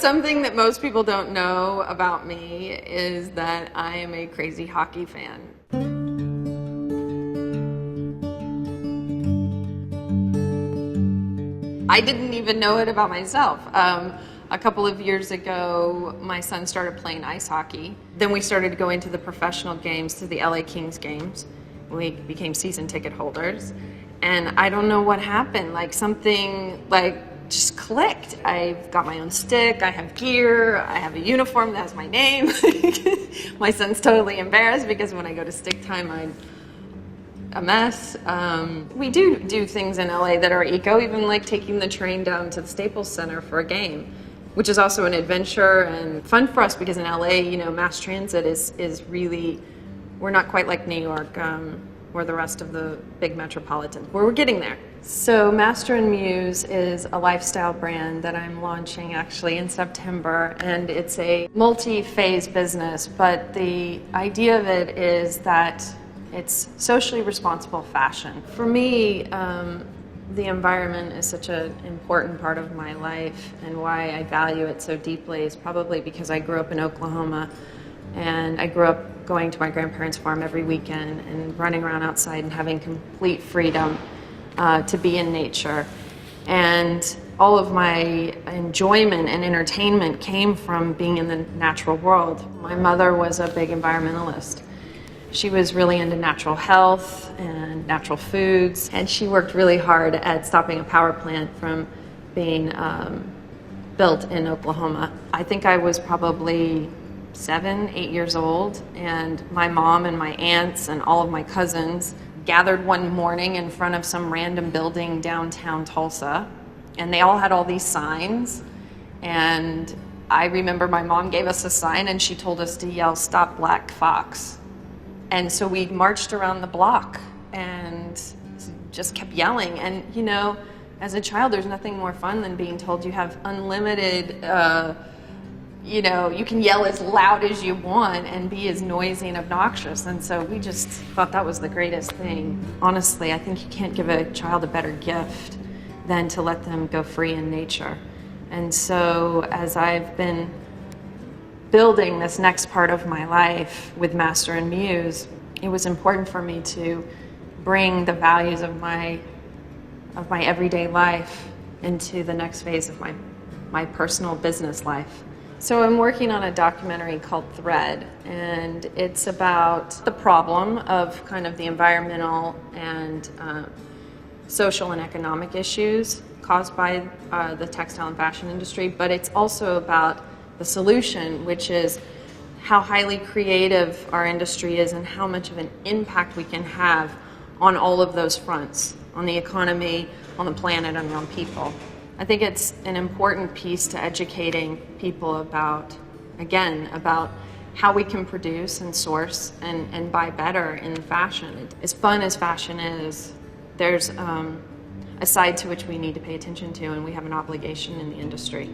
Something that most people don't know about me is that I am a crazy hockey fan. I didn't even know it about myself. A couple of years ago, my son started playing ice hockey. Then we started going to the professional games, to the LA Kings games. We became season ticket holders. And I don't know what happened, like something just clicked. I've got my own stick, I have gear, I have a uniform that has my name. My son's totally embarrassed because when I go to stick time, I'm a mess. We do things in LA that are eco, even like taking the train down to the Staples Center for a game, which is also an adventure and fun for us because in LA, mass transit is really, we're not quite like New York or the rest of the big metropolitans, where we're getting there. So Master and Muse is a lifestyle brand that I'm launching actually in September, and it's a multi-phase business, but the idea of it is that it's socially responsible fashion. For me, the environment is such an important part of my life, and why I value it so deeply is probably because I grew up in Oklahoma, and I grew up going to my grandparents' farm every weekend and running around outside and having complete freedom to be in nature. And all of my enjoyment and entertainment came from being in the natural world. My mother was a big environmentalist. She was really into natural health and natural foods, and she worked really hard at stopping a power plant from being built in Oklahoma. I think I was probably 7, 8 years old, and my mom and my aunts and all of my cousins gathered one morning in front of some random building downtown Tulsa, and they all had all these signs. And I remember my mom gave us a sign and she told us to yell, "Stop Black Fox." And so we marched around the block and just kept yelling. And as a child, there's nothing more fun than being told you have unlimited, you can yell as loud as you want and be as noisy and obnoxious. And so we just thought that was the greatest thing. Honestly, I think you can't give a child a better gift than to let them go free in nature. And so as I've been building this next part of my life with Master and Muse, it was important for me to bring the values of my everyday life into the next phase of my personal business life. So I'm working on a documentary called Thread, and it's about the problem of kind of the environmental and social and economic issues caused by the textile and fashion industry, but it's also about the solution, which is how highly creative our industry is and how much of an impact we can have on all of those fronts, on the economy, on the planet, and on people. I think it's an important piece to educating people about how we can produce and source and buy better in fashion. As fun as fashion is, there's a side to which we need to pay attention to, and we have an obligation in the industry.